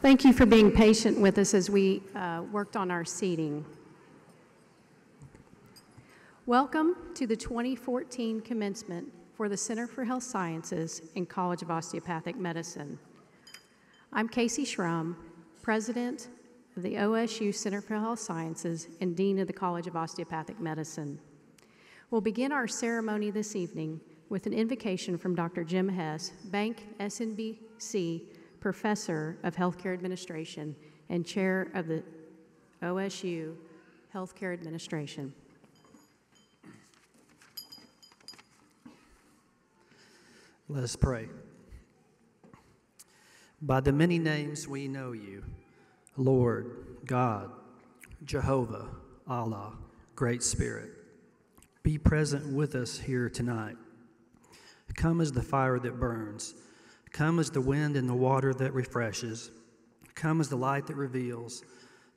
Thank you for being patient with us as we worked on our seating. Welcome to the 2014 commencement for the Center for Health Sciences and College of Osteopathic Medicine. I'm Casey Schrum, President of the OSU Center for Health Sciences and Dean of the College of Osteopathic Medicine. We'll begin our ceremony this evening with an invocation from Dr. Jim Hess, Bank SNBC Professor of Healthcare Administration and Chair of the OSU Healthcare Administration. Let us pray. By the many names we know you, Lord, God, Jehovah, Allah, Great Spirit, be present with us here tonight. Come as the fire that burns. Come as the wind and the water that refreshes. Come as the light that reveals.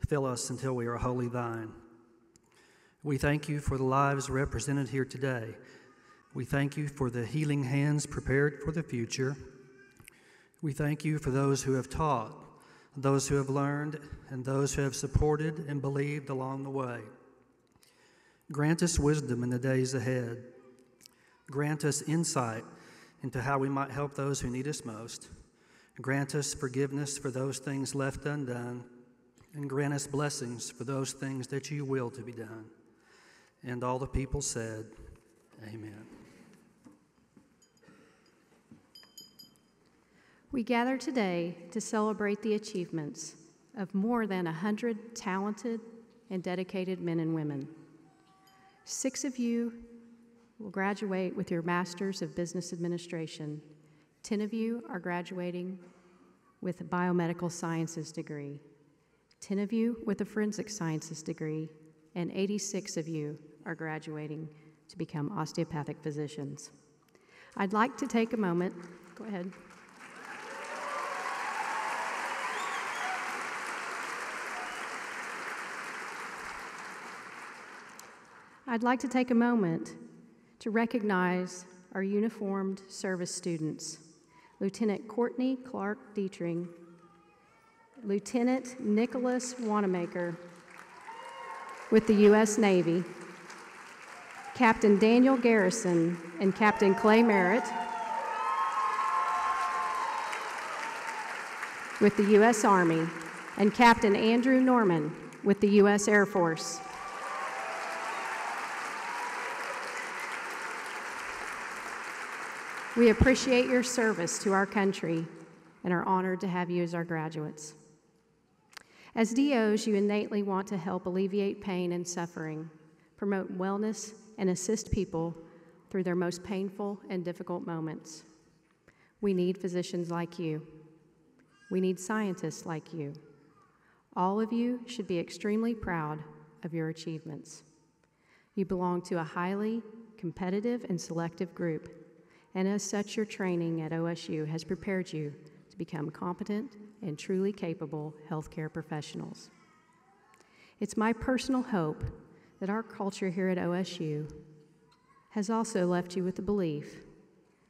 Fill us until we are wholly thine. We thank you for the lives represented here today. We thank you for the healing hands prepared for the future. We thank you for those who have taught, those who have learned, and those who have supported and believed along the way. Grant us wisdom in the days ahead. Grant us insight into how we might help those who need us most. Grant us forgiveness for those things left undone, and grant us blessings for those things that you will to be done. And all the people said, Amen. We gather today to celebrate the achievements of more than 100 talented and dedicated men and women. 6 of you will graduate with your Masters of Business Administration. 10 of you are graduating with a Biomedical Sciences degree. 10 of you with a Forensic Sciences degree, and 86 of you are graduating to become osteopathic physicians. I'd like to take a moment, go ahead. I'd like to take a moment to recognize our uniformed service students, Lieutenant Courtney Clark Dietring, Lieutenant Nicholas Wanamaker with the U.S. Navy, Captain Daniel Garrison and Captain Clay Merritt with the U.S. Army, and Captain Andrew Norman with the U.S. Air Force. We appreciate your service to our country and are honored to have you as our graduates. As DOs, you innately want to help alleviate pain and suffering, promote wellness, and assist people through their most painful and difficult moments. We need physicians like you. We need scientists like you. All of you should be extremely proud of your achievements. You belong to a highly competitive and selective group, and as such, your training at OSU has prepared you to become competent and truly capable healthcare professionals. It's my personal hope that our culture here at OSU has also left you with the belief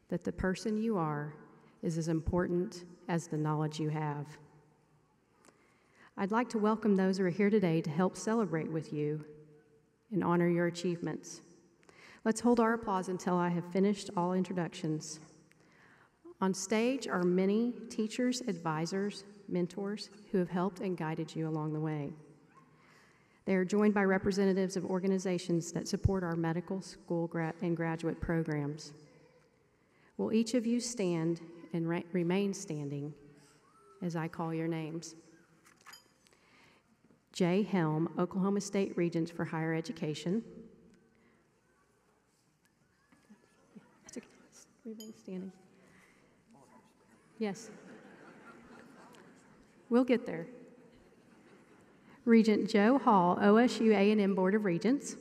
that the person you are is as important as the knowledge you have. I'd like to welcome those who are here today to help celebrate with you and honor your achievements. Let's hold our applause until I have finished all introductions. On stage are many teachers, advisors, mentors who have helped and guided you along the way. They are joined by representatives of organizations that support our medical school and graduate programs. Will each of you stand and remain standing as I call your names? Jay Helm, Oklahoma State Regents for Higher Education. Remain standing. Yes. We'll get there. Regent Joe Hall, OSU A&M Board of Regents.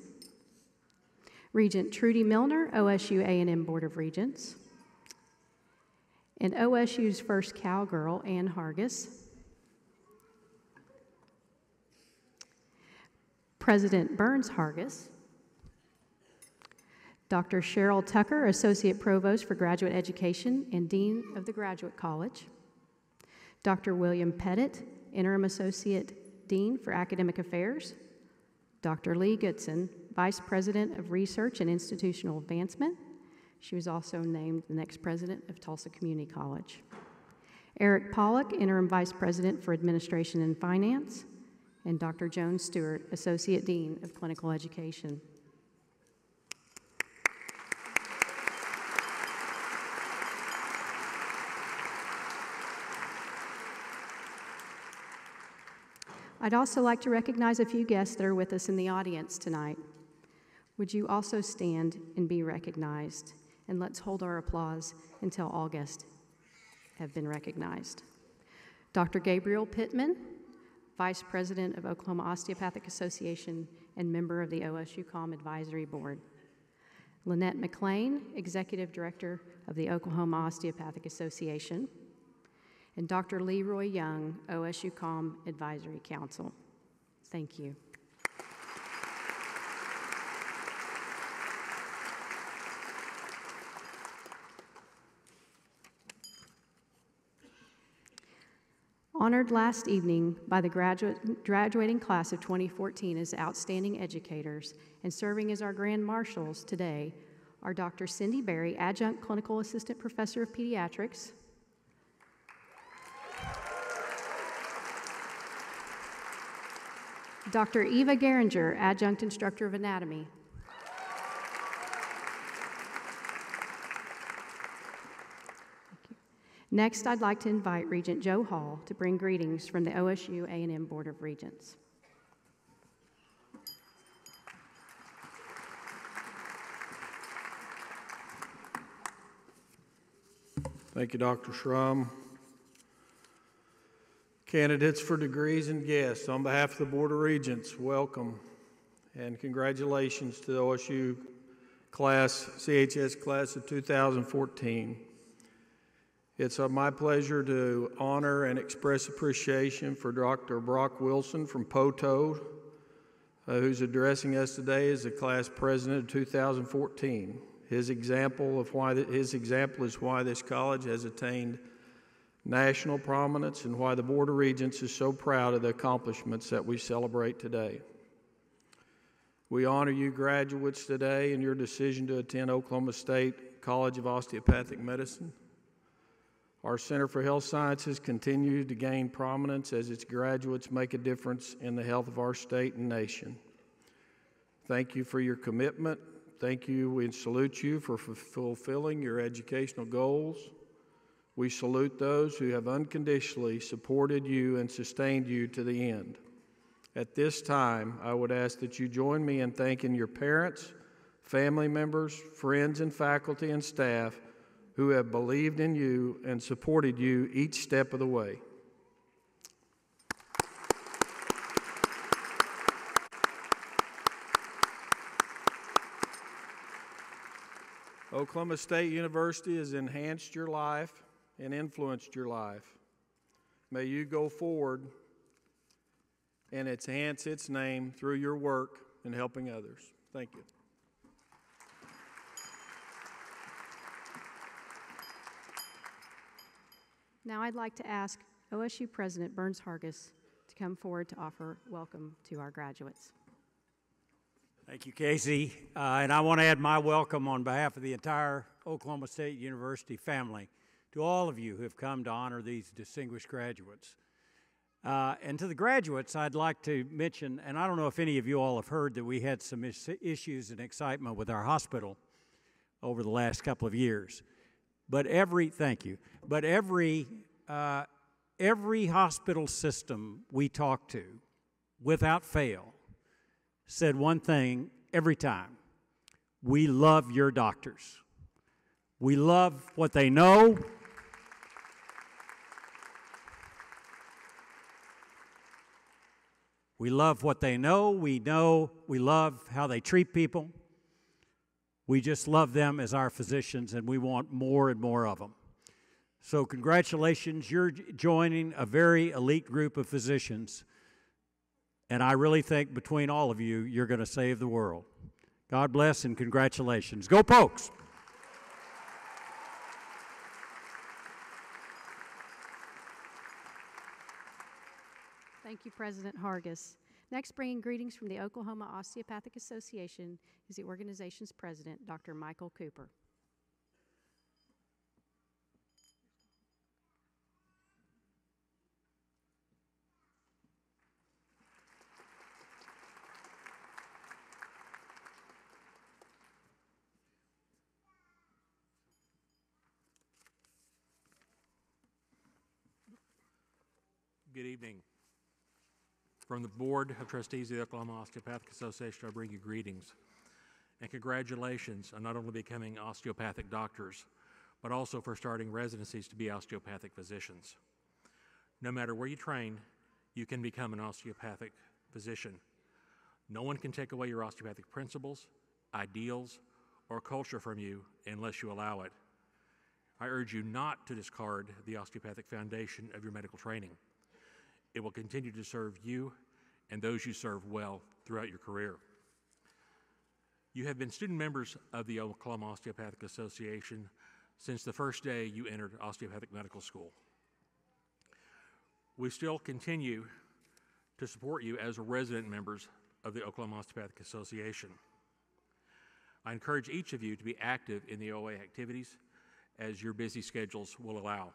Regent Trudy Milner, OSU A&M Board of Regents. And OSU's first cowgirl, Ann Hargis. President Burns Hargis. Dr. Cheryl Tucker, Associate Provost for Graduate Education and Dean of the Graduate College. Dr. William Pettit, Interim Associate Dean for Academic Affairs. Dr. Lee Goodson, Vice President of Research and Institutional Advancement. She was also named the next president of Tulsa Community College. Eric Pollock, Interim Vice President for Administration and Finance. And Dr. Joan Stewart, Associate Dean of Clinical Education. I'd also like to recognize a few guests that are with us in the audience tonight. Would you also stand and be recognized? And let's hold our applause until all guests have been recognized. Dr. Gabriel Pittman, Vice President of Oklahoma Osteopathic Association and member of the OSU-CHS Advisory Board. Lynette McLean, Executive Director of the Oklahoma Osteopathic Association. And Dr. Leroy Young, OSU-CHS Advisory Council. Thank you. Honored last evening by the graduating class of 2014 as outstanding educators and serving as our Grand Marshals today are Dr. Cindy Berry, Adjunct Clinical Assistant Professor of Pediatrics, Dr. Eva Geringer, Adjunct Instructor of Anatomy, Next, I'd like to invite Regent Joe Hall to bring greetings from the OSU A&M Board of Regents. Thank you, Dr. Schramm. Candidates for degrees and guests, on behalf of the Board of Regents, welcome and congratulations to the OSU CHS class of 2014. It's my pleasure to honor and express appreciation for Dr. Brock Wilson from Poteau, who's addressing us today as the class president of 2014. His example is why this college has attained national prominence and why the Board of Regents is so proud of the accomplishments that we celebrate today. We honor you graduates today in your decision to attend Oklahoma State College of Osteopathic Medicine. Our Center for Health Sciences continues to gain prominence as its graduates make a difference in the health of our state and nation. Thank you for your commitment. Thank you, we salute you for fulfilling your educational goals. We salute those who have unconditionally supported you and sustained you to the end. At this time, I would ask that you join me in thanking your parents, family members, friends, and faculty and staff who have believed in you and supported you each step of the way. Oklahoma State University has enhanced your life and influenced your life. May you go forward and enhance its name through your work in helping others. Thank you. Now I'd like to ask OSU President Burns Hargis to come forward to offer welcome to our graduates. Thank you, Casey. And I want to add my welcome on behalf of the entire Oklahoma State University family to all of you who have come to honor these distinguished graduates. And to the graduates, I'd like to mention, and I don't know if any of you all have heard that we had some issues and excitement with our hospital over the last couple of years. But every hospital system we talked to, without fail, said one thing every time: we love your doctors. We love what they know. We love what they know. We love how they treat people. We just love them as our physicians, and we want more and more of them. So congratulations, you're joining a very elite group of physicians, and I really think between all of you, you're going to save the world. God bless and congratulations. Go Pokes! Thank you, President Hargis. Next, bringing greetings from the Oklahoma Osteopathic Association is the organization's president, Dr. Michael Cooper. Good evening. From the Board of Trustees of the Oklahoma Osteopathic Association, I bring you greetings and congratulations on not only becoming osteopathic doctors, but also for starting residencies to be osteopathic physicians. No matter where you train, you can become an osteopathic physician. No one can take away your osteopathic principles, ideals, or culture from you unless you allow it. I urge you not to discard the osteopathic foundation of your medical training. It will continue to serve you and those you serve well throughout your career. You have been student members of the Oklahoma Osteopathic Association since the first day you entered osteopathic medical school. We still continue to support you as resident members of the Oklahoma Osteopathic Association. I encourage each of you to be active in the OA activities as your busy schedules will allow.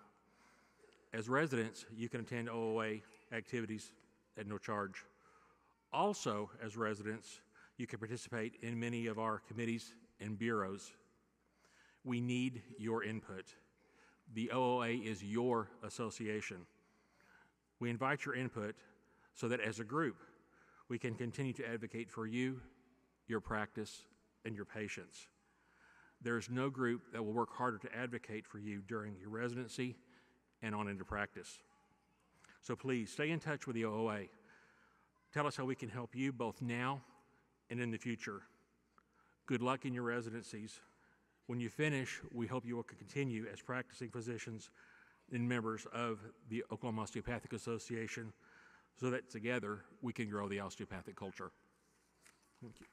As residents, you can attend OOA activities at no charge. Also, as residents, you can participate in many of our committees and bureaus. We need your input. The OOA is your association. We invite your input so that as a group, we can continue to advocate for you, your practice, and your patients. There is no group that will work harder to advocate for you during your residency and on into practice. So please stay in touch with the OOA. Tell us how we can help you both now and in the future. Good luck in your residencies. When you finish, we hope you will continue as practicing physicians and members of the Oklahoma Osteopathic Association so that together we can grow the osteopathic culture. Thank you.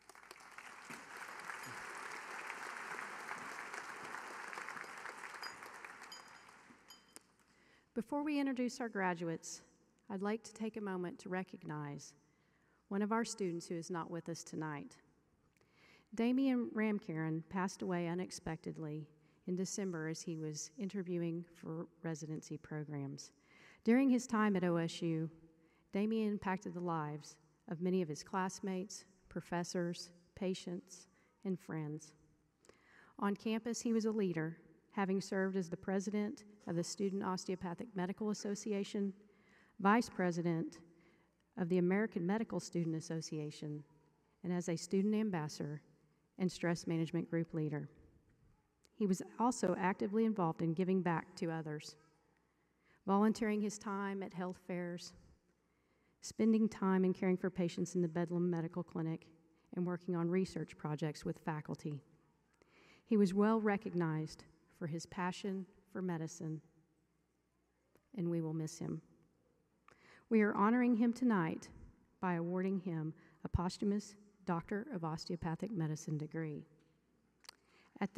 Before we introduce our graduates, I'd like to take a moment to recognize one of our students who is not with us tonight. Damian Ramkaren passed away unexpectedly in December as he was interviewing for residency programs. During his time at OSU, Damian impacted the lives of many of his classmates, professors, patients, and friends. On campus, he was a leader, having served as the president of the Student Osteopathic Medical Association, vice president of the American Medical Student Association, and as a student ambassador and stress management group leader. He was also actively involved in giving back to others, volunteering his time at health fairs, spending time in caring for patients in the Bedlam Medical Clinic, and working on research projects with faculty. He was well recognized for his passion for medicine, and we will miss him. We are honoring him tonight by awarding him a posthumous Doctor of Osteopathic Medicine degree. At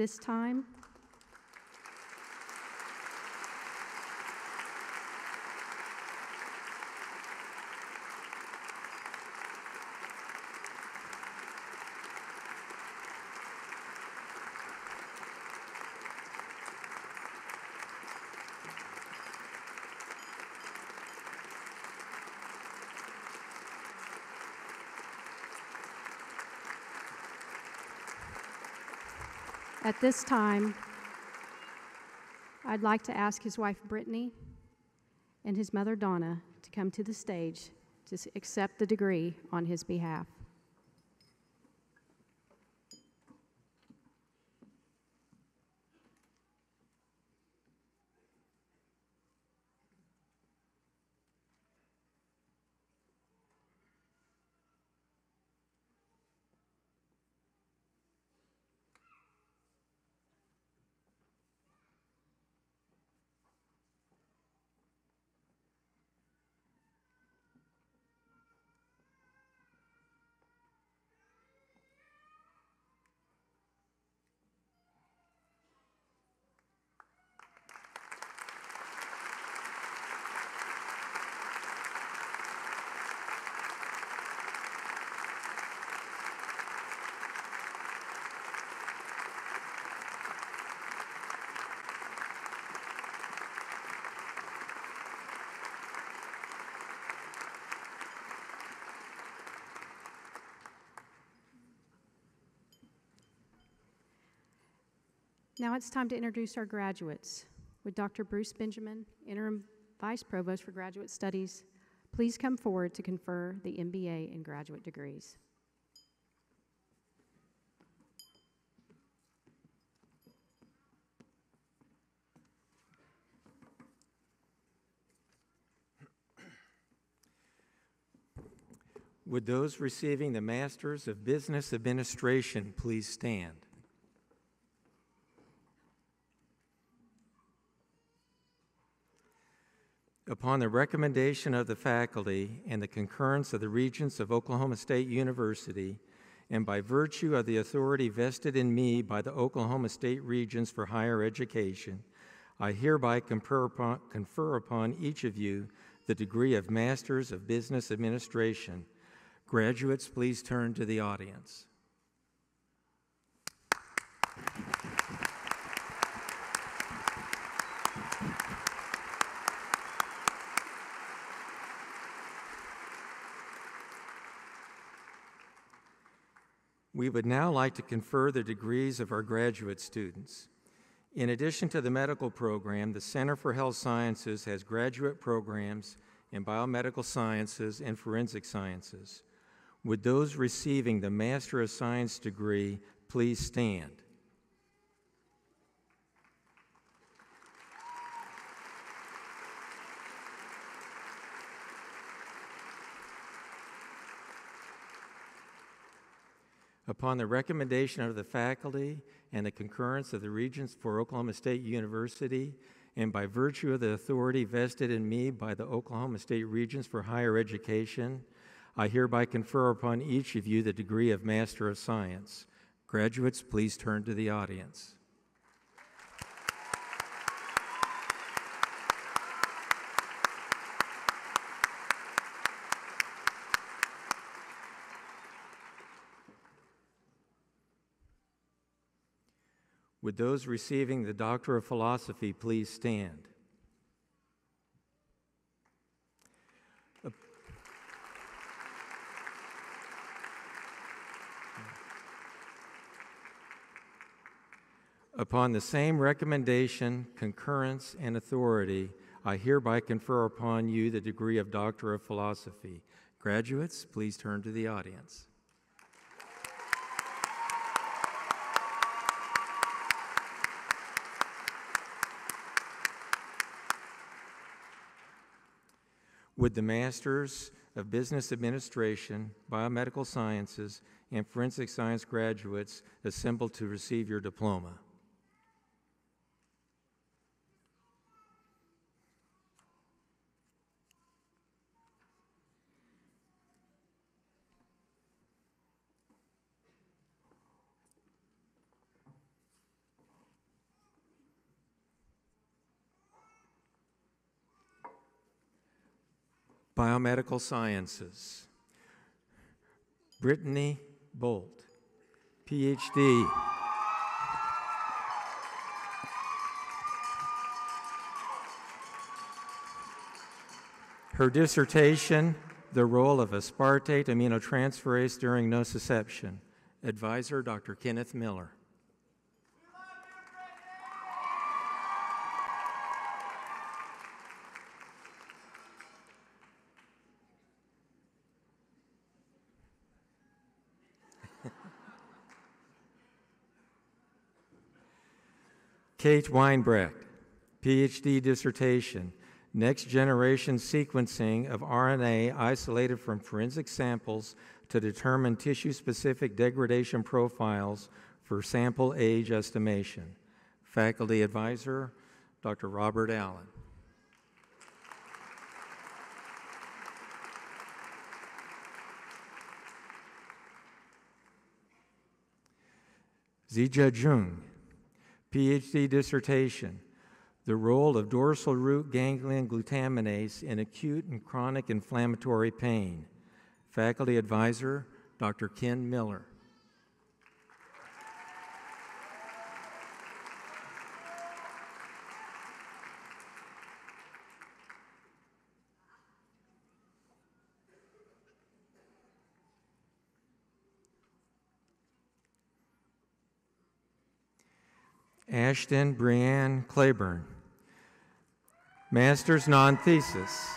this time, I'd like to ask his wife, Brittany, and his mother, Donna, to come to the stage to accept the degree on his behalf. Now it's time to introduce our graduates. Would Dr. Bruce Benjamin, Interim Vice Provost for Graduate Studies, please come forward to confer the MBA and graduate degrees. Would those receiving the Masters of Business Administration please stand? Upon the recommendation of the faculty and the concurrence of the Regents of Oklahoma State University, and by virtue of the authority vested in me by the Oklahoma State Regents for Higher Education, I hereby confer upon each of you the degree of Masters of Business Administration. Graduates, please turn to the audience. We would now like to confer the degrees of our graduate students. In addition to the medical program, the Center for Health Sciences has graduate programs in biomedical sciences and forensic sciences. Would those receiving the Master of Science degree please stand? Upon the recommendation of the faculty and the concurrence of the Regents for Oklahoma State University, and by virtue of the authority vested in me by the Oklahoma State Regents for Higher Education, I hereby confer upon each of you the degree of Master of Science. Graduates, please turn to the audience. Would those receiving the Doctor of Philosophy please stand? Upon the same recommendation, concurrence, and authority, I hereby confer upon you the degree of Doctor of Philosophy. Graduates, please turn to the audience. Would the Masters of Business Administration, Biomedical Sciences, and Forensic Science graduates assemble to receive your diploma? Biomedical Sciences. Brittany Bolt, PhD. Her dissertation, The Role of Aspartate Aminotransferase During Nociception. Advisor, Dr. Kenneth Miller. Kate Weinbrecht, PhD dissertation, Next Generation Sequencing of RNA Isolated from Forensic Samples to Determine Tissue-Specific Degradation Profiles for Sample Age Estimation. Faculty Advisor, Dr. Robert Allen. Zijia Jung, PhD dissertation, The Role of Dorsal Root Ganglion Glutaminase in Acute and Chronic Inflammatory Pain. Faculty Advisor, Dr. Ken Miller. Ashton Brianne Claiborne, Master's Non-Thesis.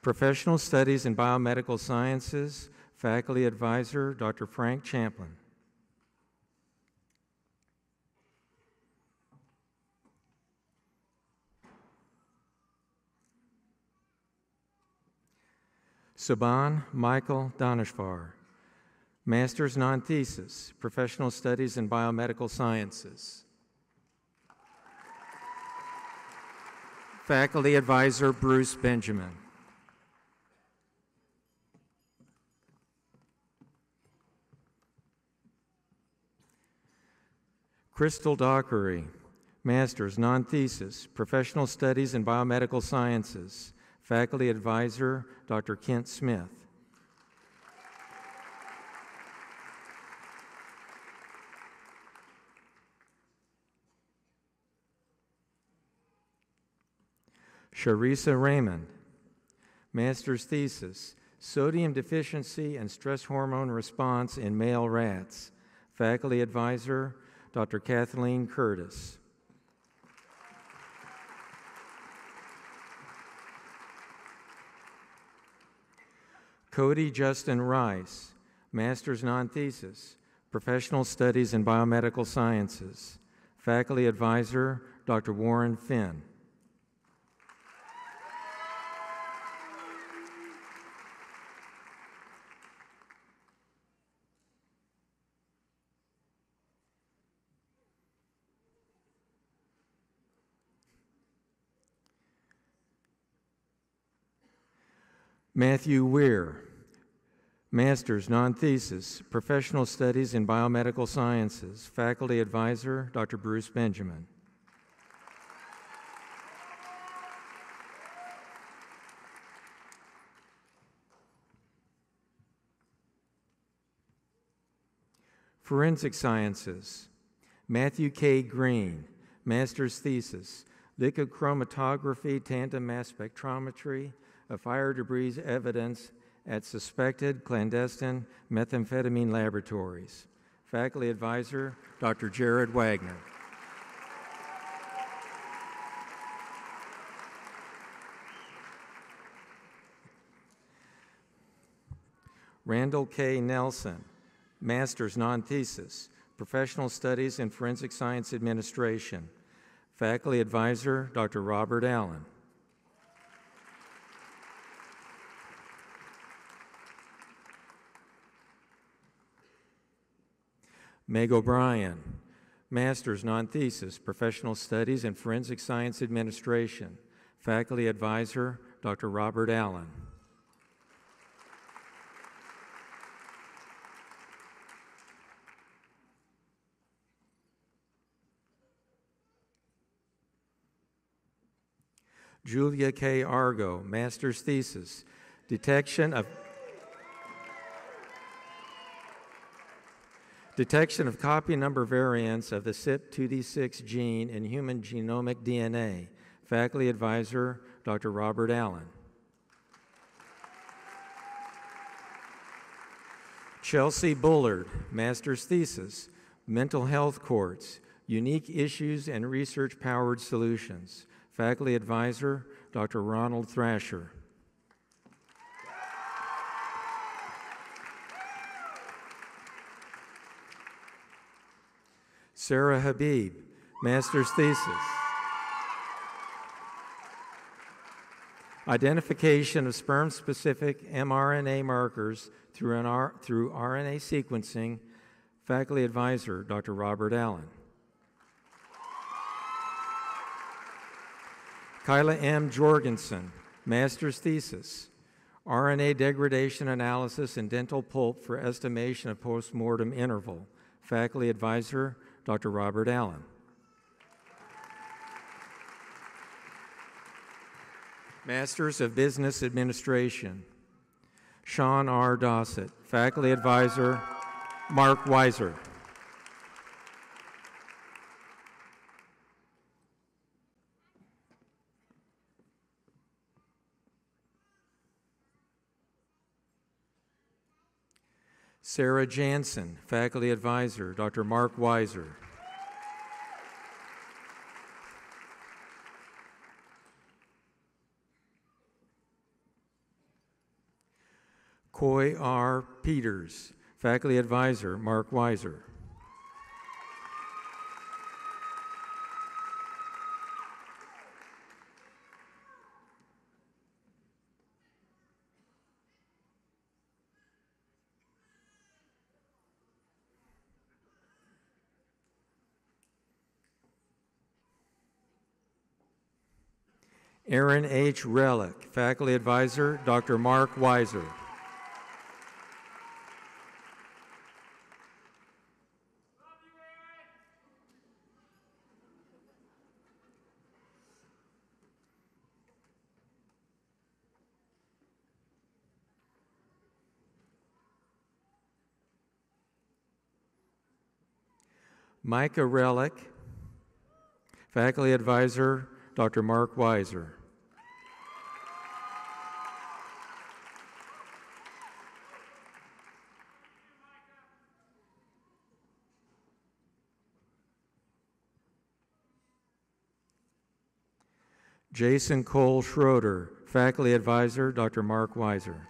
Professional Studies in Biomedical Sciences, Faculty Advisor, Dr. Frank Champlin. Saban Michael Danishvar, Master's Non-Thesis, Professional Studies in Biomedical Sciences. Faculty Advisor Bruce Benjamin. Crystal Dockery, Master's Non-Thesis, Professional Studies in Biomedical Sciences. Faculty Advisor, Dr. Kent Smith. Sharisa Raymond, Master's Thesis, Sodium Deficiency and Stress Hormone Response in Male Rats. Faculty Advisor, Dr. Kathleen Curtis. Cody Justin Rice, Master's Non-Thesis, Professional Studies in Biomedical Sciences. Faculty Advisor, Dr. Warren Finn. Matthew Weir, Master's Non-Thesis, Professional Studies in Biomedical Sciences. Faculty Advisor, Dr. Bruce Benjamin. Forensic Sciences, Matthew K. Green, Master's Thesis, Liquid Chromatography Tandem Mass Spectrometry of Fire Debris Evidence at Suspected Clandestine Methamphetamine Laboratories. Faculty Advisor, Dr. Jared Wagner. Randall K. Nelson, Master's Non-Thesis, Professional Studies in Forensic Science Administration. Faculty Advisor, Dr. Robert Allen. Meg O'Brien, Master's Non-Thesis, Professional Studies in Forensic Science Administration. Faculty Advisor, Dr. Robert Allen. Julia K. Argo, Master's Thesis, Detection of copy number variants of the CYP2D6 gene in human genomic DNA. Faculty Advisor, Dr. Robert Allen. Chelsea Bullard, Master's Thesis, Mental Health Courts, Unique Issues and Research-Powered Solutions. Faculty Advisor, Dr. Ronald Thrasher. Sarah Habib, Master's Thesis, Identification of Sperm-Specific mRNA Markers through RNA Sequencing. Faculty Advisor, Dr. Robert Allen. Kyla M. Jorgensen, Master's Thesis, RNA Degradation Analysis in Dental Pulp for Estimation of Postmortem Interval. Faculty Advisor, Dr. Robert Allen. Masters of Business Administration, Sean R. Dossett. Faculty Advisor, Mark Weiser. Sarah Jansen, Faculty Advisor, Dr. Mark Weiser. Coy R. Peters, Faculty Advisor, Mark Weiser. Aaron H. Relic, Faculty Advisor, Dr. Mark Weiser. Micah Relic, Faculty Advisor, Dr. Mark Weiser. Jason Cole Schroeder, Faculty Advisor, Dr. Mark Weiser.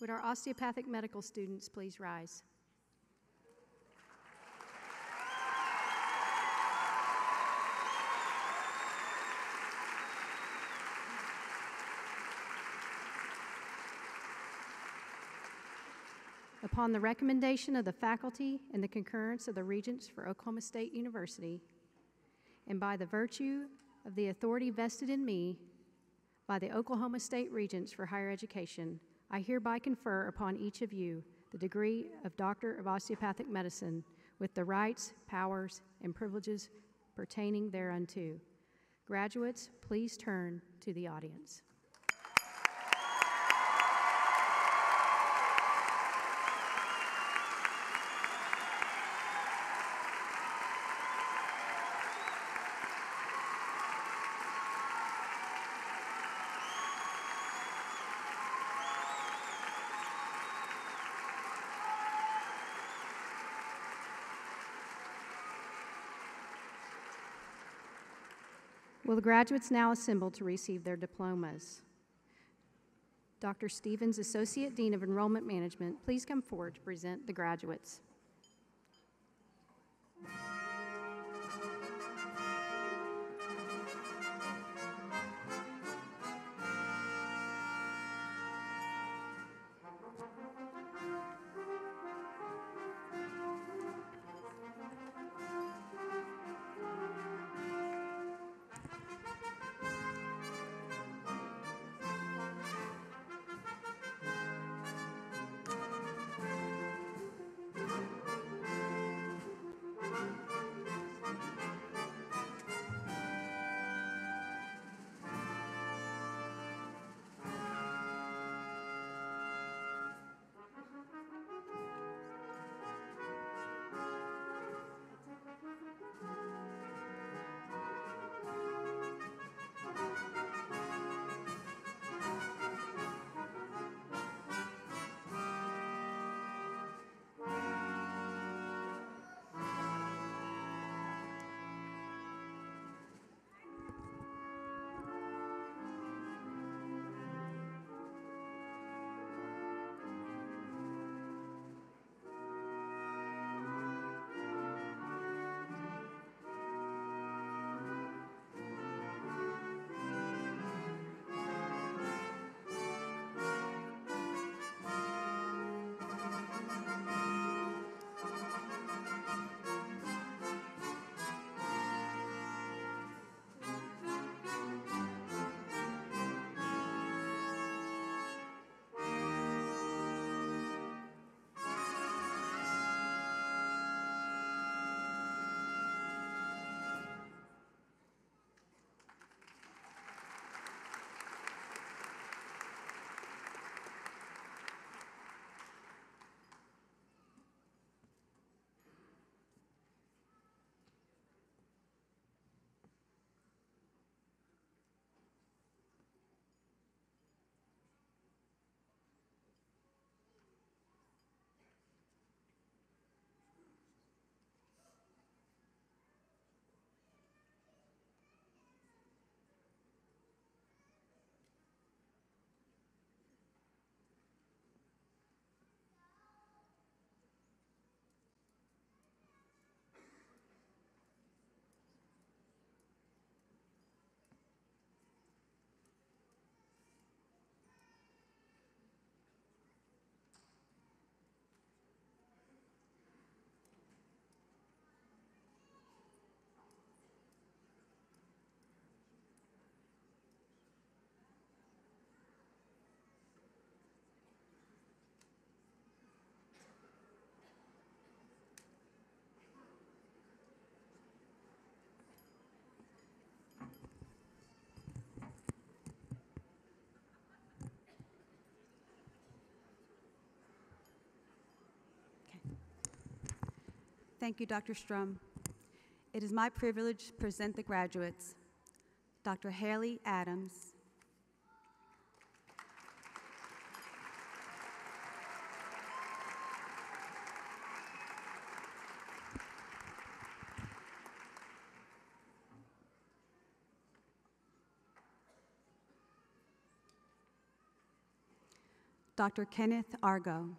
Would our osteopathic medical students please rise? Upon the recommendation of the faculty and the concurrence of the Regents for Oklahoma State University, and by the virtue of the authority vested in me by the Oklahoma State Regents for Higher Education, I hereby confer upon each of you the degree of Doctor of Osteopathic Medicine with the rights, powers, and privileges pertaining thereunto. Graduates, please turn to the audience. Will the graduates now assemble to receive their diplomas? Dr. Stevens, Associate Dean of Enrollment Management, please come forward to present the graduates. Thank you, Dr. Strum. It is my privilege to present the graduates. Dr. Haley Adams, Dr. Kenneth Argo,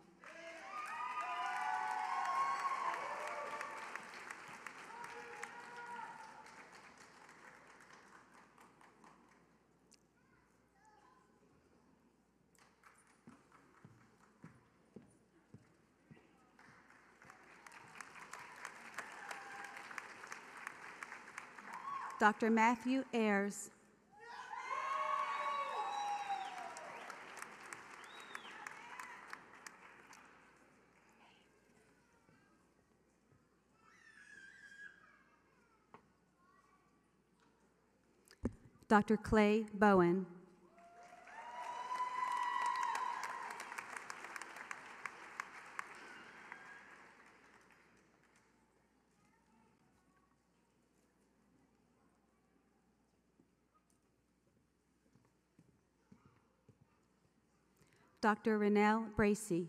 Dr. Matthew Ayers, Dr. Clay Bowen, Dr. Renelle Bracy,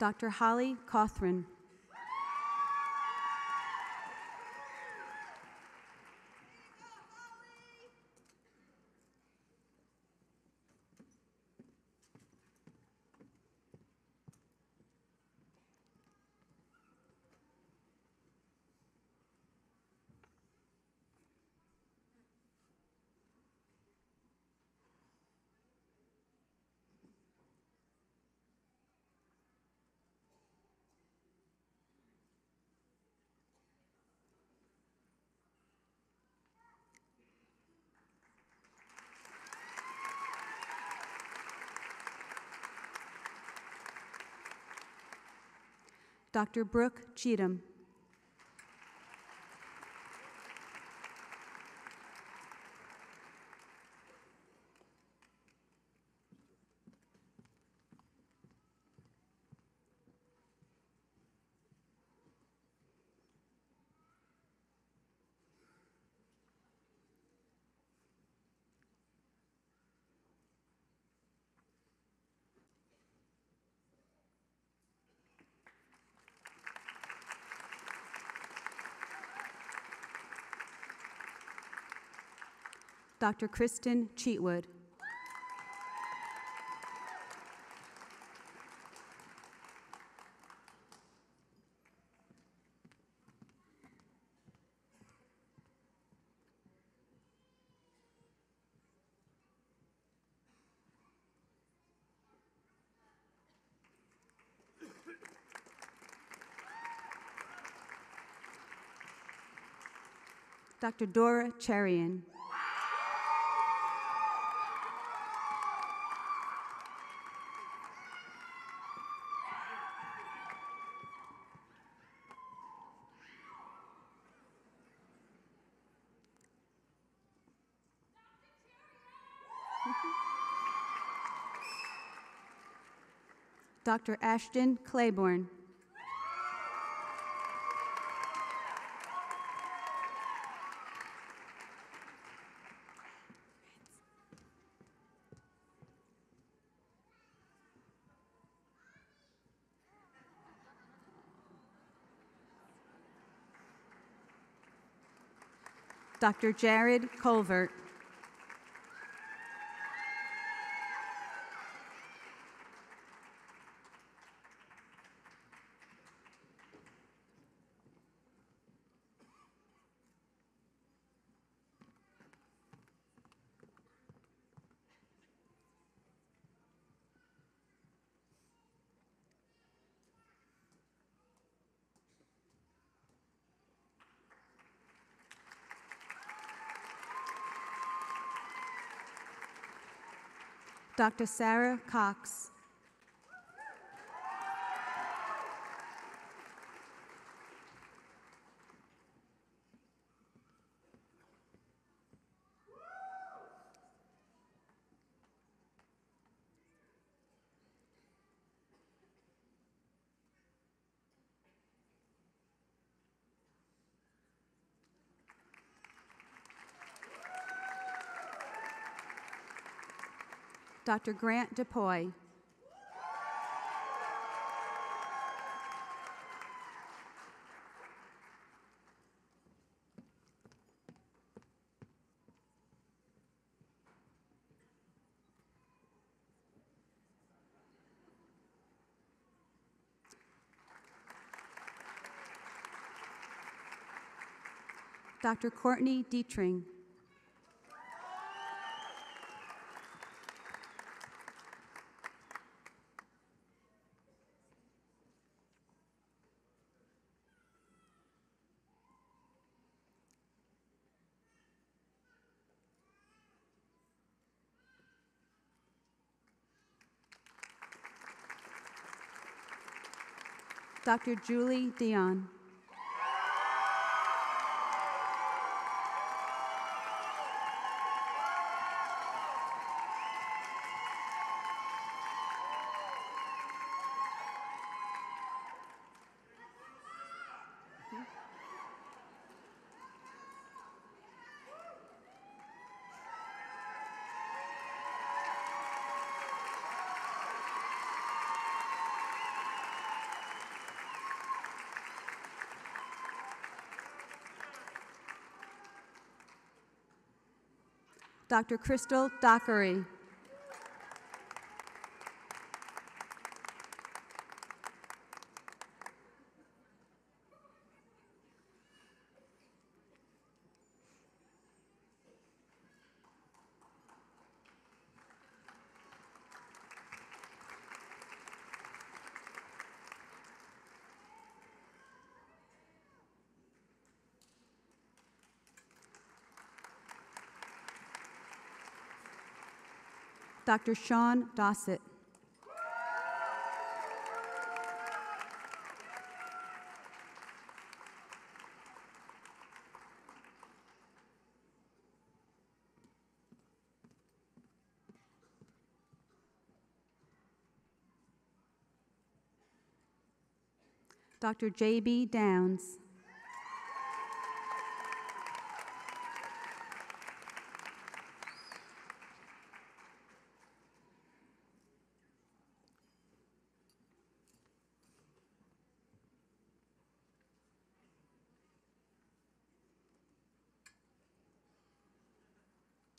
Dr. Holly Cothran, Dr. Brooke Cheatham, Dr. Kristen Cheatwood, Dr. Dora Cherian, Dr. Ashton Claiborne, Dr. Jared Colvert, Dr. Sarah Cox. Dr. Grant DePoy. Dr. Courtney Dietring. Dr. Julie Dion. Dr. Crystal Dockery. Dr. Sean Dossett. Dr. J.B. Downs.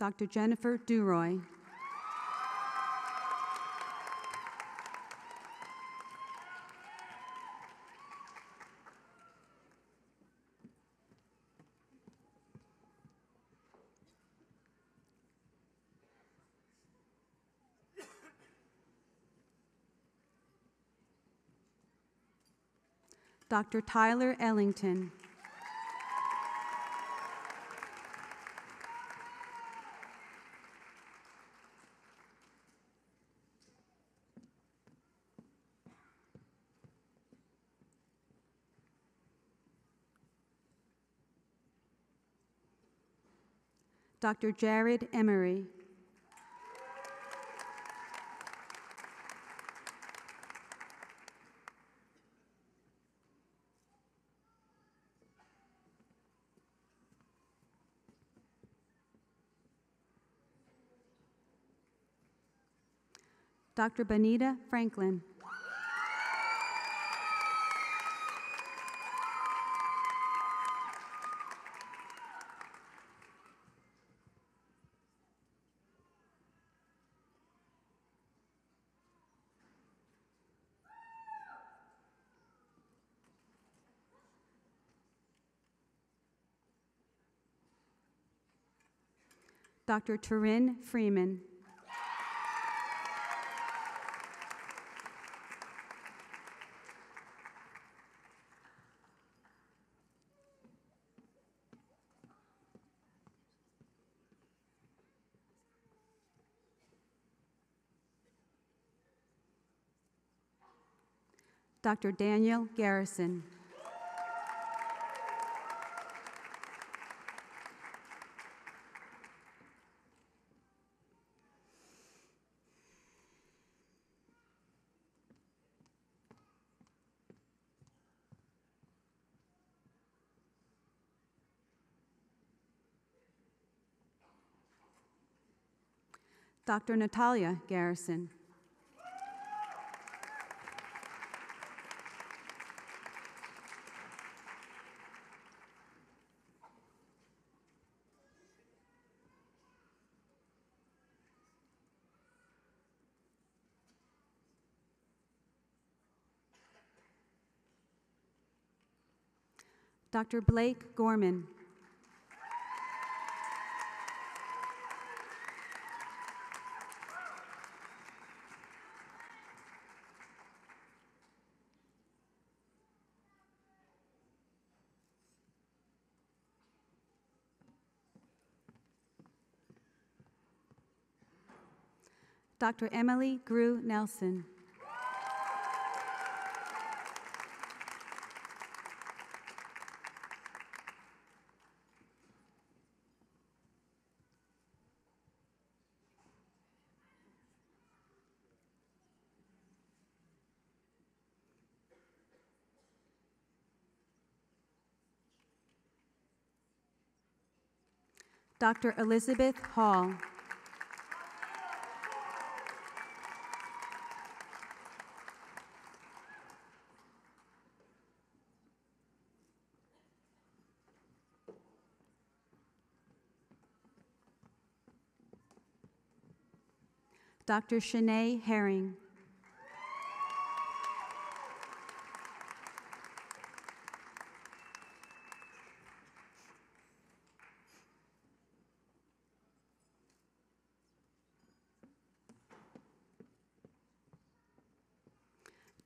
Dr. Jennifer Duroy. Dr. Tyler Ellington. Dr. Jared Emery. Dr. Benita Franklin. Dr. Turin Freeman. Dr. Daniel Garrison. Dr. Natalia Garrison. Dr. Blake Gorman. Dr. Emily Grew Nelson. Dr. Elizabeth Hall. Dr. Shanae Herring.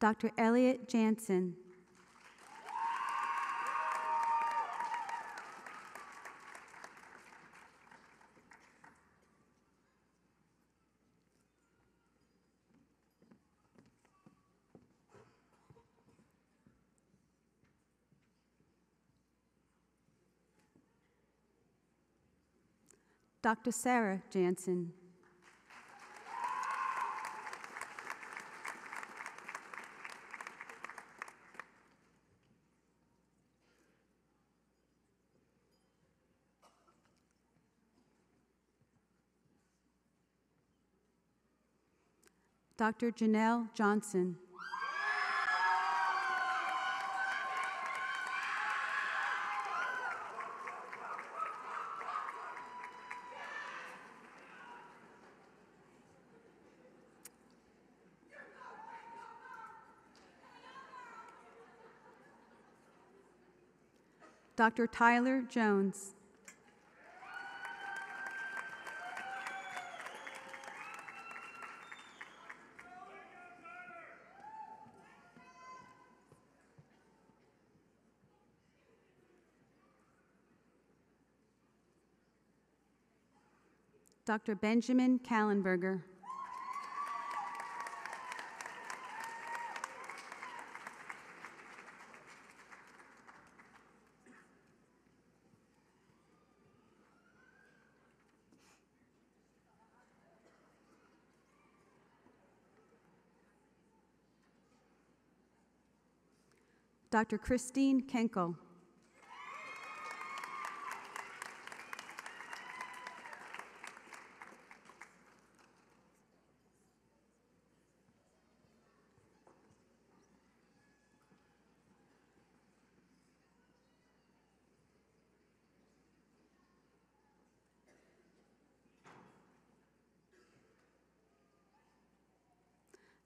Dr. Elliot Jansen. Dr. Sarah Jansen. Dr. Janelle Johnson. Dr. Tyler Jones. Dr. Benjamin Kallenberger. Dr. Christine Kenkel.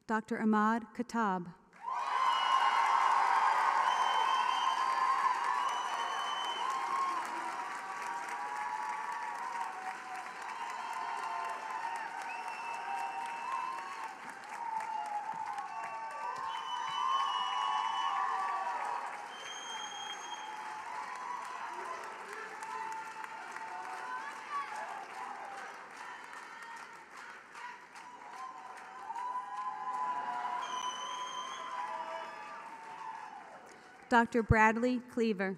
Dr. Ahmad Khattab. Dr. Bradley Cleaver.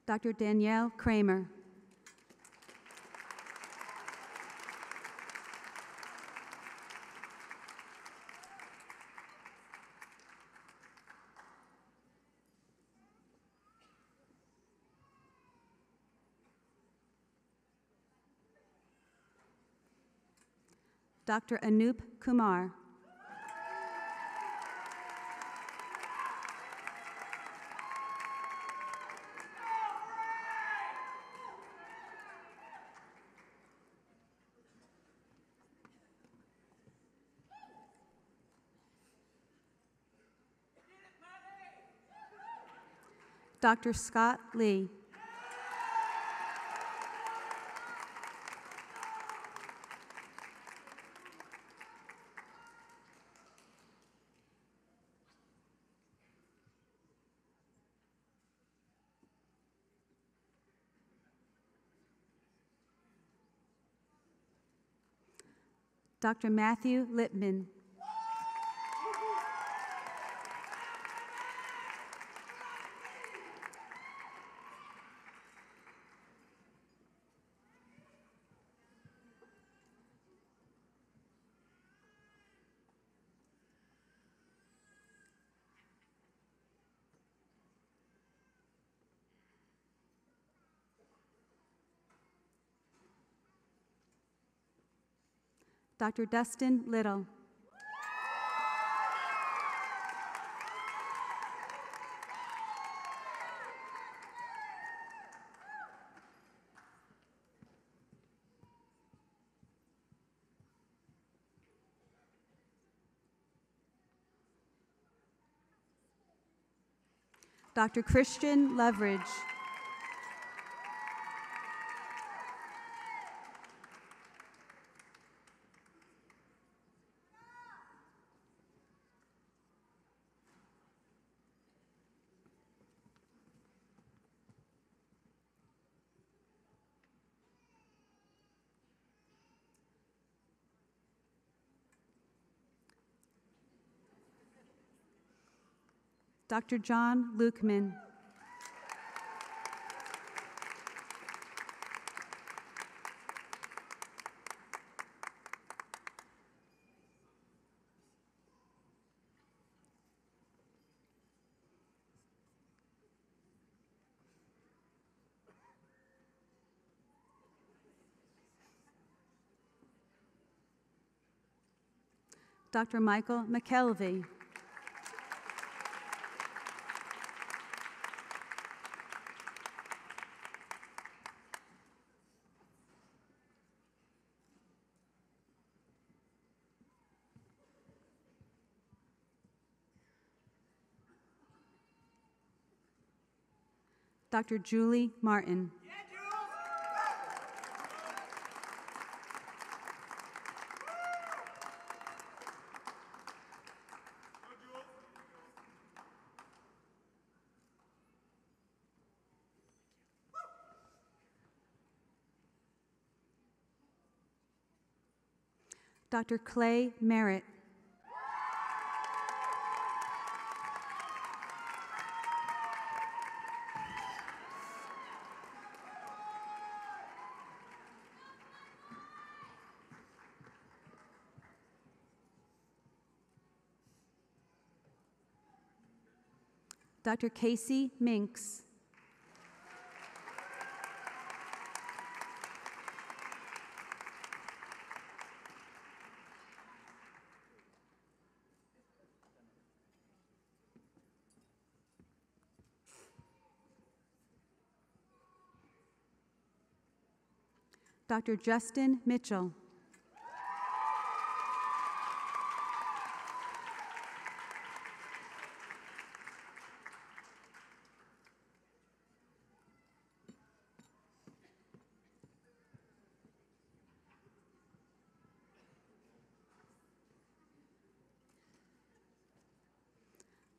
Dr. Danielle Kramer. Dr. Anup Kumar. Dr. Scott Lee. Dr. Matthew Lippman. Dr. Dustin Little. Dr. Christian Leverage. Dr. John Lukeman. Dr. Michael McKelvey. Dr. Julie Martin. Dr. Clay Merritt. Dr. Casey Minks. Dr. Justin Mitchell.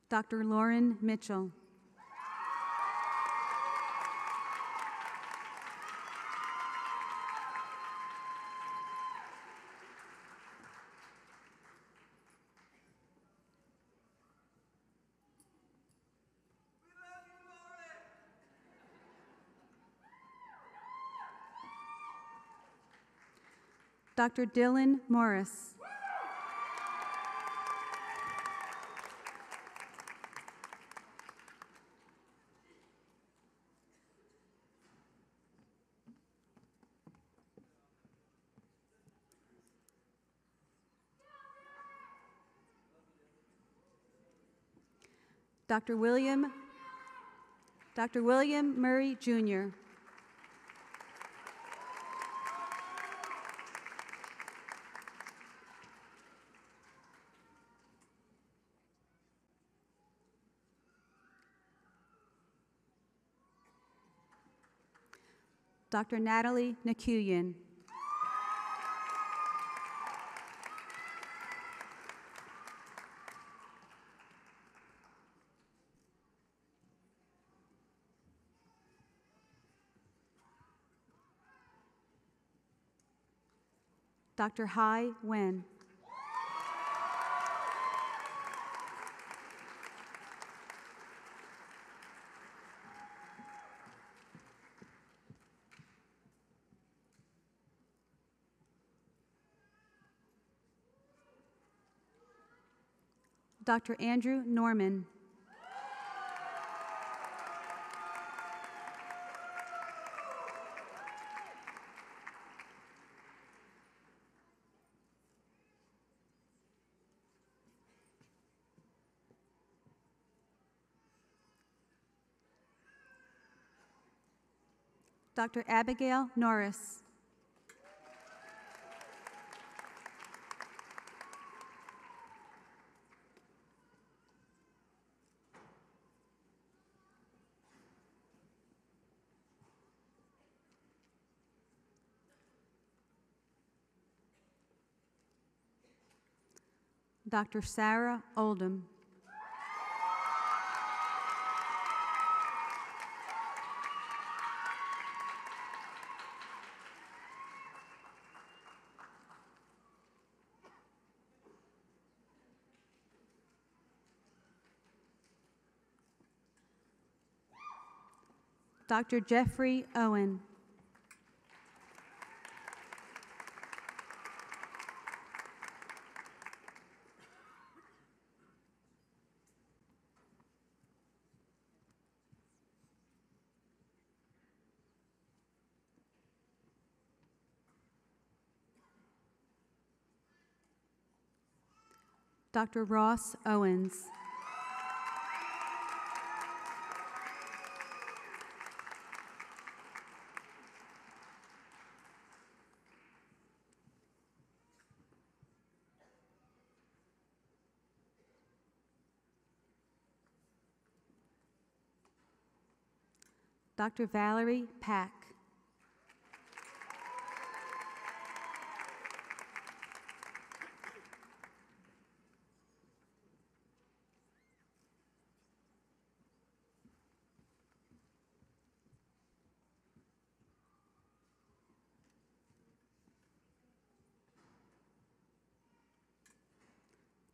Dr. Lauren Mitchell. Dr. Dylan Morris. Dr. William Murray, Jr. Dr. Natalie Nakuyan. Dr. Hai Wen. Dr. Andrew Norman. Dr. Abigail Norris. Dr. Sarah Oldham. Dr. Jeffrey Owen. Dr. Ross Owens. Dr. Valerie Pack.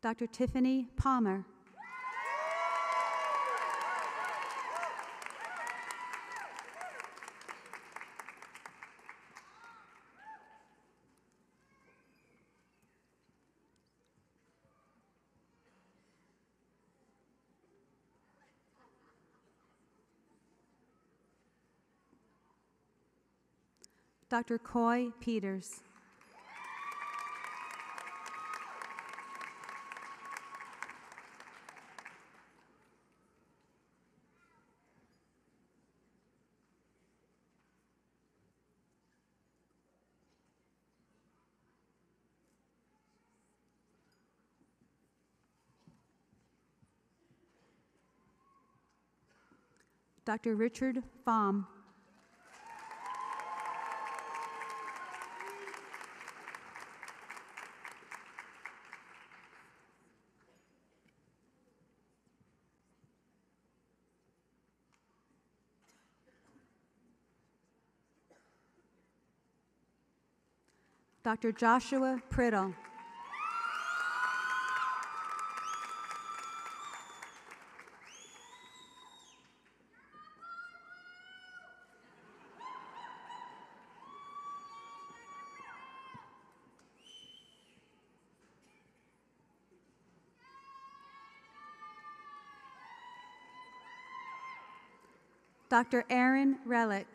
Dr. Tiffany Palmer. Dr. Coy Peters. Dr. Richard Pham. Dr. Joshua Priddle. Dr. Aaron Relic.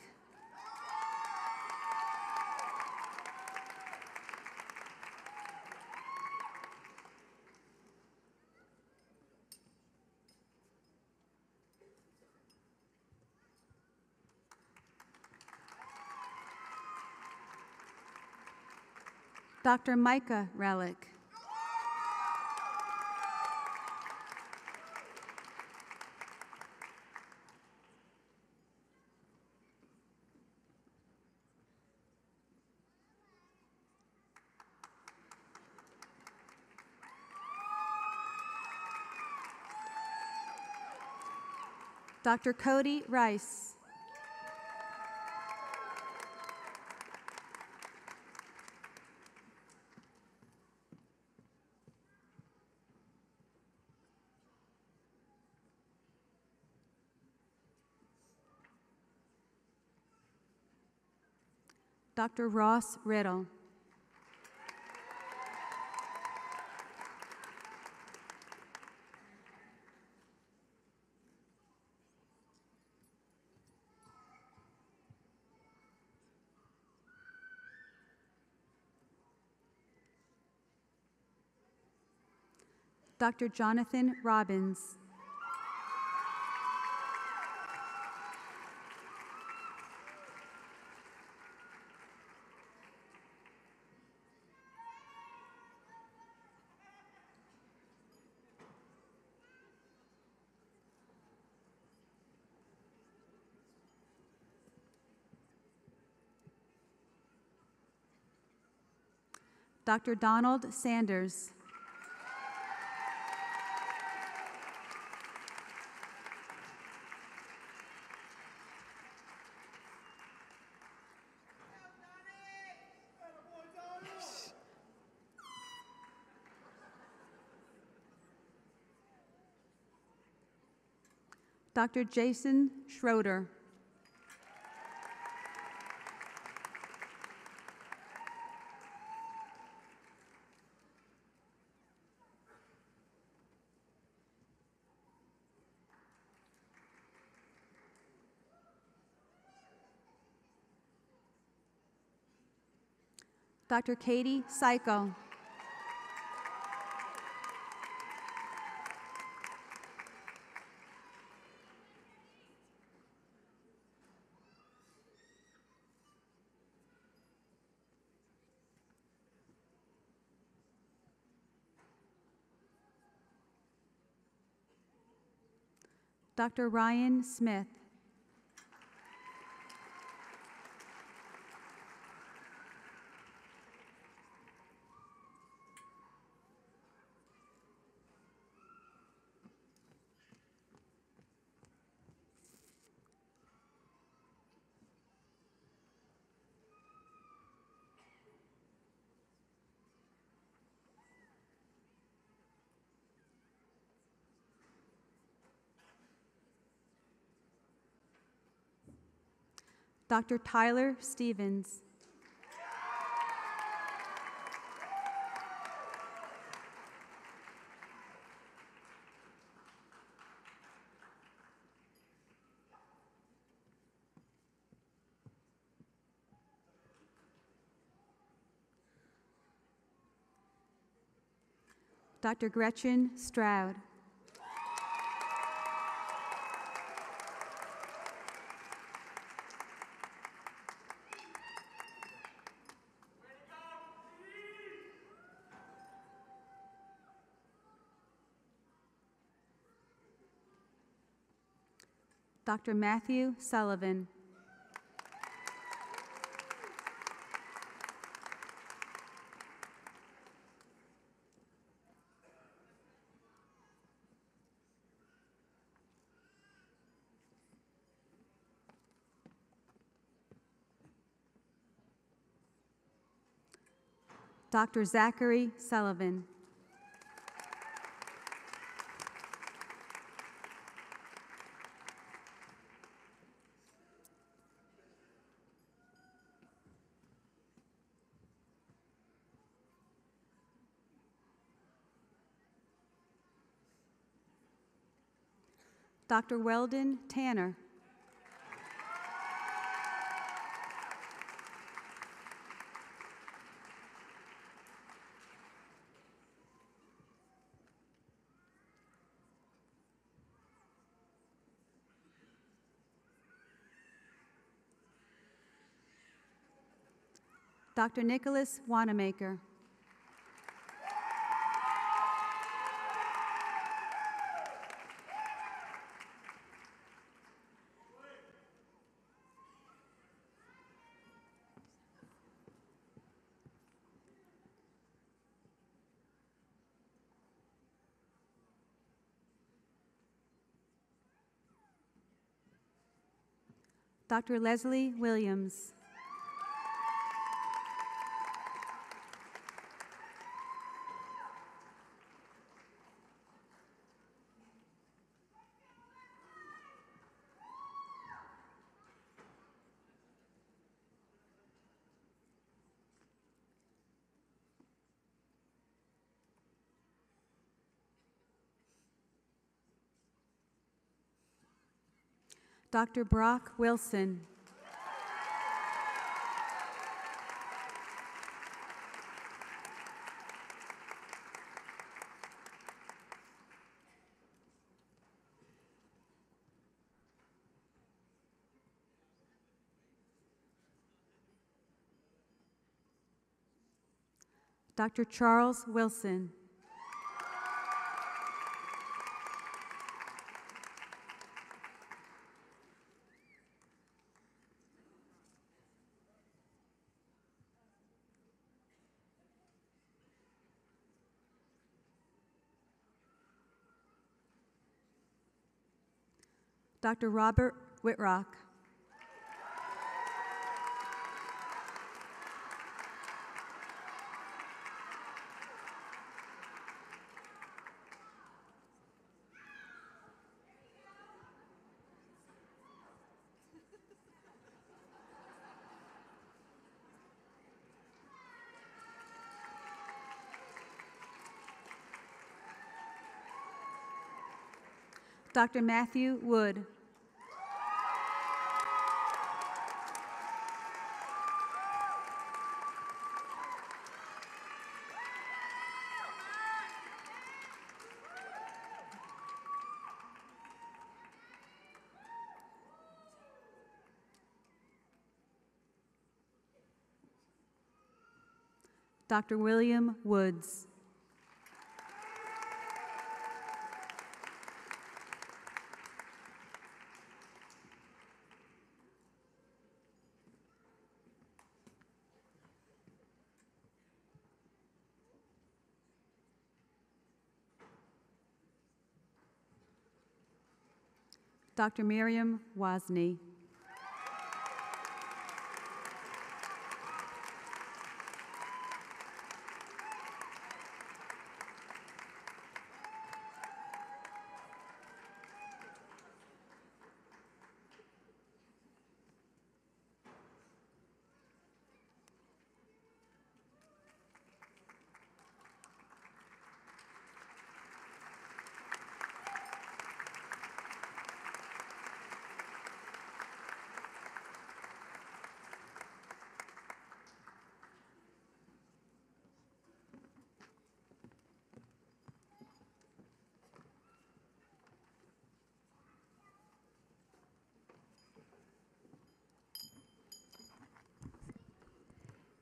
Dr. Micah Relic. Dr. Cody Rice. Dr. Ross Riddle. Dr. Jonathan Robbins. Dr. Donald Sanders. Dr. Jason Schroeder. Dr. Katie Seiko. Dr. Ryan Smith. Dr. Tyler Stevens. Dr. Gretchen Stroud. Dr. Matthew Sullivan. Dr. Zachary Sullivan. Dr. Weldon Tanner. Dr. Nicholas Wanamaker. Dr. Leslie Williams. Dr. Brock Wilson. Dr. Charles Wilson. Dr. Robert Whitrock. Dr. Matthew Wood. Dr. William Woods. Dr. Miriam Wozni.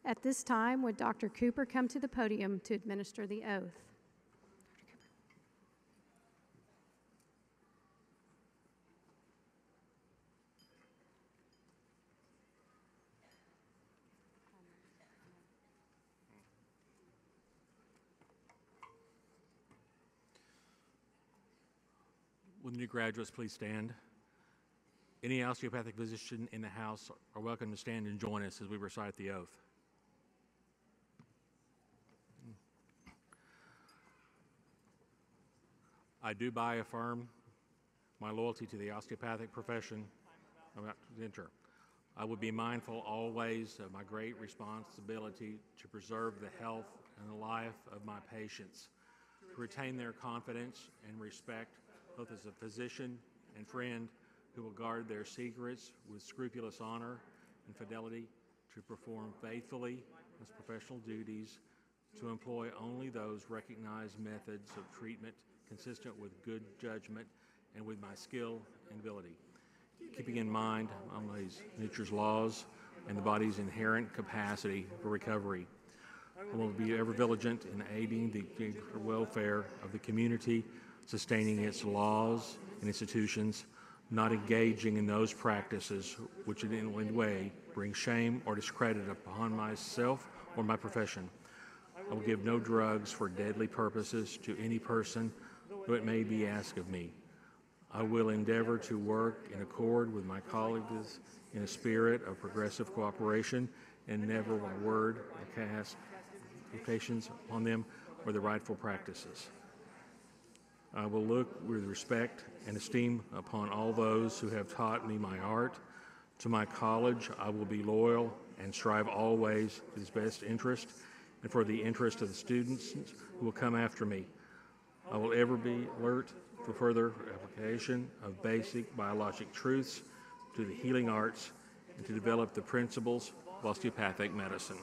At this time, would Dr. Cooper come to the podium to administer the oath? Will the new graduates please stand? Any osteopathic physician in the house are welcome to stand and join us as we recite the oath. I do affirm my loyalty to the osteopathic profession I'm about to enter. I will be mindful always of my great responsibility to preserve the health and the life of my patients, to retain their confidence and respect both as a physician and friend who will guard their secrets with scrupulous honor and fidelity, to perform faithfully his professional duties, to employ only those recognized methods of treatment consistent with good judgment and with my skill and ability, keeping in mind nature's laws and the body's inherent capacity for recovery. I will be ever vigilant in aiding the welfare of the community, sustaining its laws and institutions, not engaging in those practices which in any way bring shame or discredit upon myself or my profession. I will give no drugs for deadly purposes to any person who it may be asked of me. I will endeavor to work in accord with my colleagues in a spirit of progressive cooperation and never one word or cast implications on them or the rightful practices. I will look with respect and esteem upon all those who have taught me my art. To my college, I will be loyal and strive always for its best interest and for the interest of the students who will come after me. I will ever be alert for further application of basic biologic truths to the healing arts and to develop the principles of osteopathic medicine.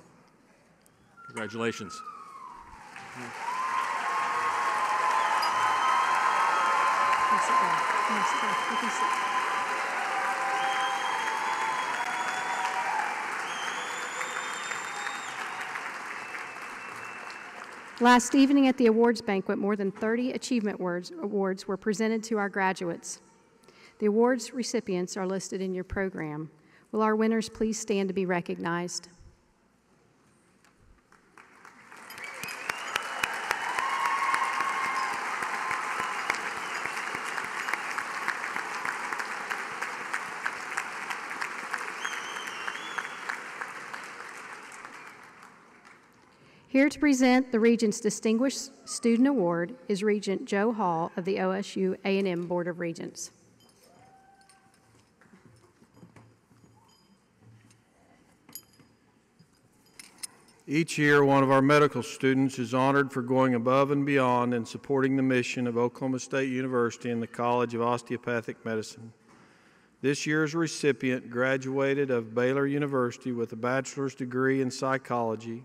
Congratulations. Last evening at the awards banquet, more than 30 Achievement Awards were presented to our graduates. The awards recipients are listed in your program. Will our winners please stand to be recognized? Here to present the Regent's Distinguished Student Award is Regent Joe Hall of the OSU A&M Board of Regents. Each year, one of our medical students is honored for going above and beyond in supporting the mission of Oklahoma State University and the College of Osteopathic Medicine. This year's recipient graduated of Baylor University with a bachelor's degree in psychology.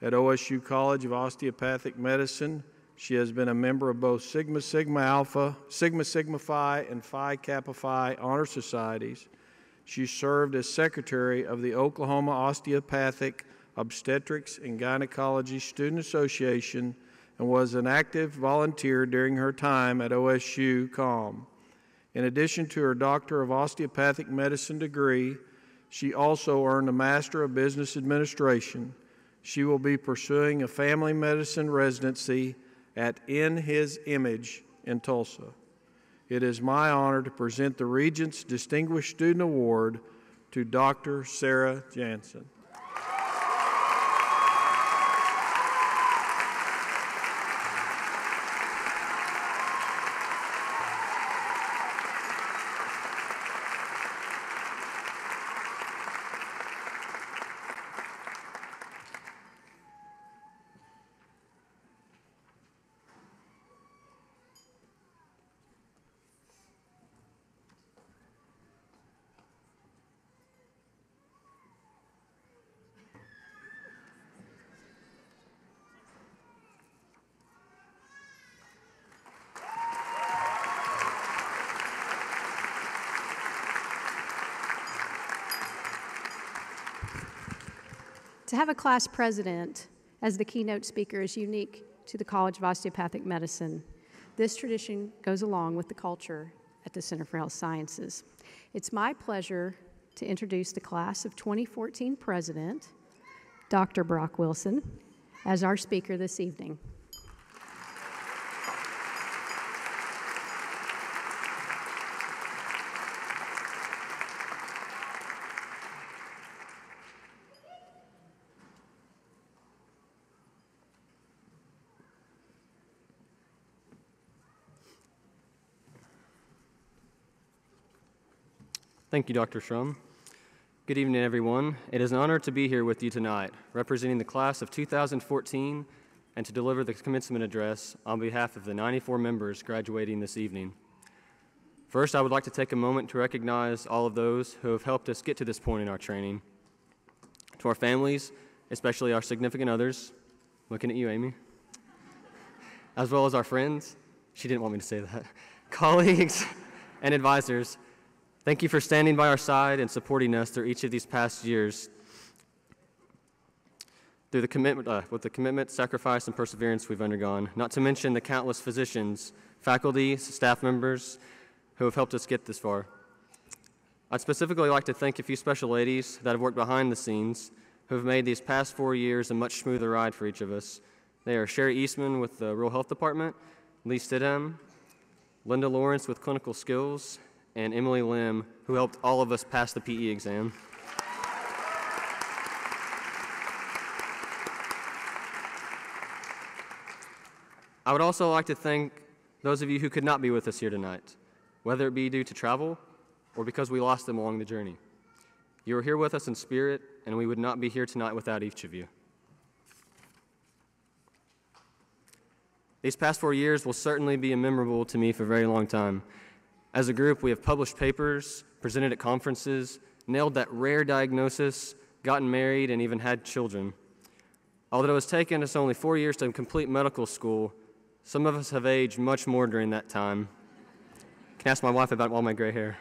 At OSU College of Osteopathic Medicine, she has been a member of both Sigma Sigma Alpha, Sigma Sigma Phi, and Phi Kappa Phi honor societies. She served as secretary of the Oklahoma Osteopathic Obstetrics and Gynecology Student Association and was an active volunteer during her time at OSU-CHS. In addition to her Doctor of Osteopathic Medicine degree, she also earned a Master of Business Administration. She will be pursuing a family medicine residency at In His Image in Tulsa. It is my honor to present the Regent's Distinguished Student Award to Dr. Sarah Jansen. To have a class president as the keynote speaker is unique to the College of Osteopathic Medicine. This tradition goes along with the culture at the Center for Health Sciences. It's my pleasure to introduce the class of 2014 president, Dr. Brock Wilson, as our speaker this evening. Thank you, Dr. Shrum. Good evening, everyone. It is an honor to be here with you tonight, representing the class of 2014 and to deliver the commencement address on behalf of the 94 members graduating this evening. First, I would like to take a moment to recognize all of those who have helped us get to this point in our training. To our families, especially our significant others, looking at you, Amy, as well as our friends, she didn't want me to say that, colleagues, and advisors, thank you for standing by our side and supporting us through each of these past years. Through the commitment, with the commitment, sacrifice, and perseverance we've undergone, not to mention the countless physicians, faculty, staff members who have helped us get this far. I'd specifically like to thank a few special ladies that have worked behind the scenes who have made these past 4 years a much smoother ride for each of us. They are Sherry Eastman with the Rural Health Department, Lee Stidham, Linda Lawrence with Clinical Skills, and Emily Lim, who helped all of us pass the PE exam. I would also like to thank those of you who could not be with us here tonight, whether it be due to travel or because we lost them along the journey. You are here with us in spirit, and we would not be here tonight without each of you. These past 4 years will certainly be memorable to me for a very long time. As a group, we have published papers, presented at conferences, nailed that rare diagnosis, gotten married, and even had children. Although it has taken us only 4 years to complete medical school, some of us have aged much more during that time. You can ask my wife about all my gray hair.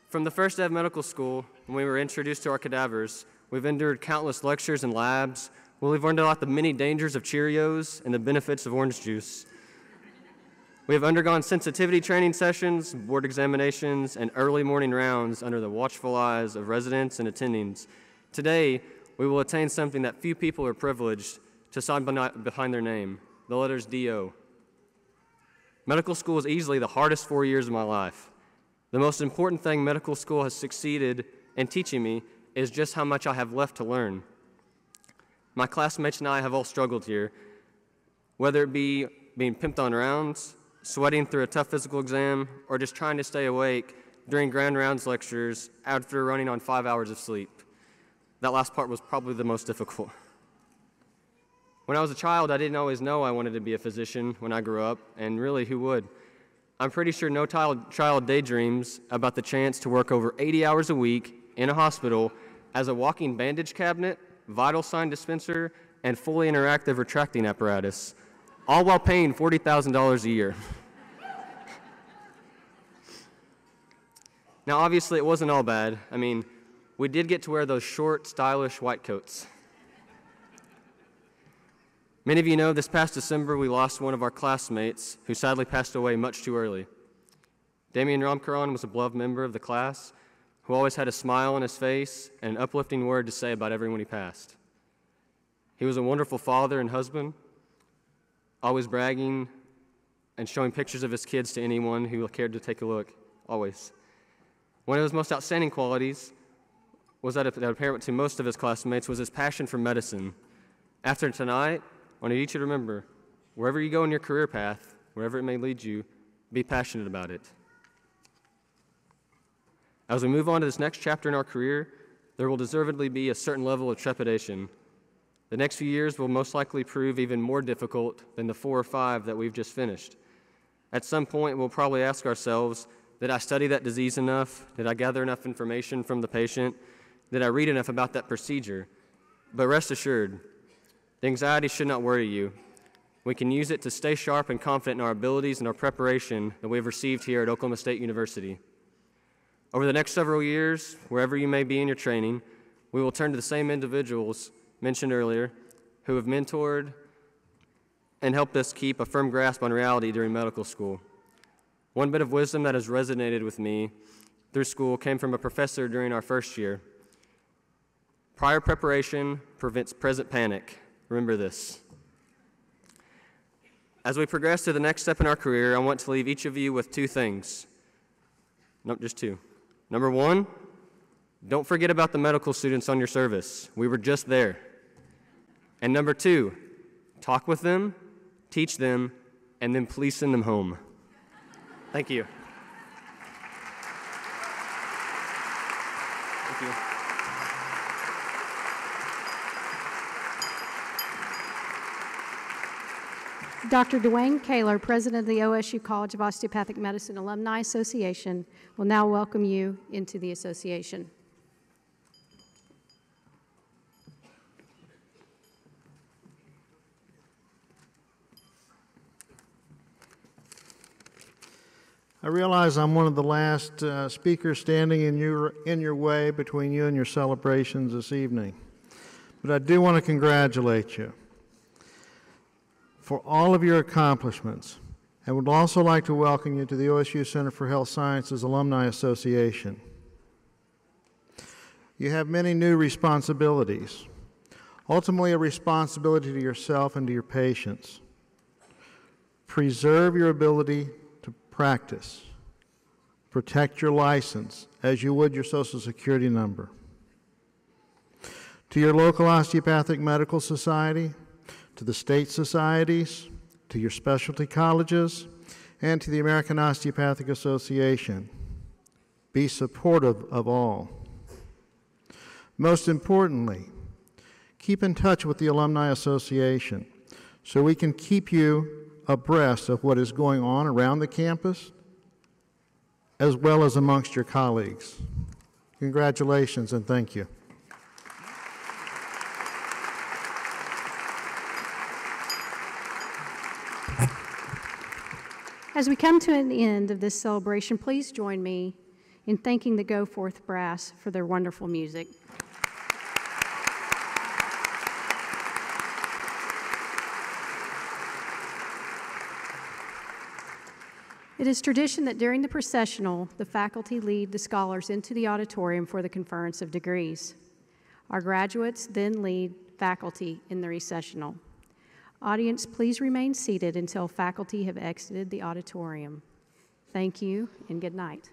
From the first day of medical school, when we were introduced to our cadavers, we've endured countless lectures and labs. We've learned about the many dangers of Cheerios and the benefits of orange juice. We have undergone sensitivity training sessions, board examinations, and early morning rounds under the watchful eyes of residents and attendings. Today, we will attain something that few people are privileged to sign behind their name, the letters DO. Medical school is easily the hardest 4 years of my life. The most important thing medical school has succeeded in teaching me is just how much I have left to learn. My classmates and I have all struggled here, whether it be being pimped on rounds, sweating through a tough physical exam, or just trying to stay awake during grand rounds lectures after running on 5 hours of sleep. That last part was probably the most difficult. When I was a child, I didn't always know I wanted to be a physician when I grew up, and really, who would? I'm pretty sure no child daydreams about the chance to work over 80 hours a week in a hospital as a walking bandage cabinet, vital sign dispenser, and fully interactive retracting apparatus, all while paying $40,000 a year. Now, obviously, it wasn't all bad. I mean, we did get to wear those short, stylish white coats. Many of you know this past December we lost one of our classmates who sadly passed away much too early. Damian Ramkaran was a beloved member of the class who always had a smile on his face and an uplifting word to say about everyone he passed. He was a wonderful father and husband, always bragging and showing pictures of his kids to anyone who cared to take a look, always. One of his most outstanding qualities was that apparent to most of his classmates was his passion for medicine. After tonight, I need you to remember, wherever you go in your career path, wherever it may lead you, be passionate about it. As we move on to this next chapter in our career, there will deservedly be a certain level of trepidation. The next few years will most likely prove even more difficult than the 4 or 5 that we've just finished. At some point, we'll probably ask ourselves, did I study that disease enough? Did I gather enough information from the patient? Did I read enough about that procedure? But rest assured, the anxiety should not worry you. We can use it to stay sharp and confident in our abilities and our preparation that we have received here at Oklahoma State University. Over the next several years, wherever you may be in your training, we will turn to the same individuals mentioned earlier who have mentored and helped us keep a firm grasp on reality during medical school. One bit of wisdom that has resonated with me through school came from a professor during our first year. Prior preparation prevents present panic. Remember this. As we progress to the next step in our career, I want to leave each of you with 2 things. Nope, just 2. Number 1, don't forget about the medical students on your service. We were just there. And number 2, talk with them, teach them, and then please send them home. Thank you. Thank you. Dr. Dwayne Kaler, President of the OSU College of Osteopathic Medicine Alumni Association, will now welcome you into the association. I realize I'm one of the last speakers standing in your way between you and your celebrations this evening, but I do want to congratulate you for all of your accomplishments, and would also like to welcome you to the OSU Center for Health Sciences Alumni Association. You have many new responsibilities, ultimately a responsibility to yourself and to your patients. Preserve your ability to practice. Protect your license as you would your Social Security number. To your local osteopathic medical society, to the state societies, to your specialty colleges, and to the American Osteopathic Association. Be supportive of all. Most importantly, keep in touch with the Alumni Association so we can keep you abreast of what is going on around the campus as well as amongst your colleagues. Congratulations and thank you. As we come to an end of this celebration, please join me in thanking the Go Forth Brass for their wonderful music. It is tradition that during the processional, the faculty lead the scholars into the auditorium for the conference of degrees. Our graduates then lead faculty in the recessional. Audience, please remain seated until faculty have exited the auditorium. Thank you and good night.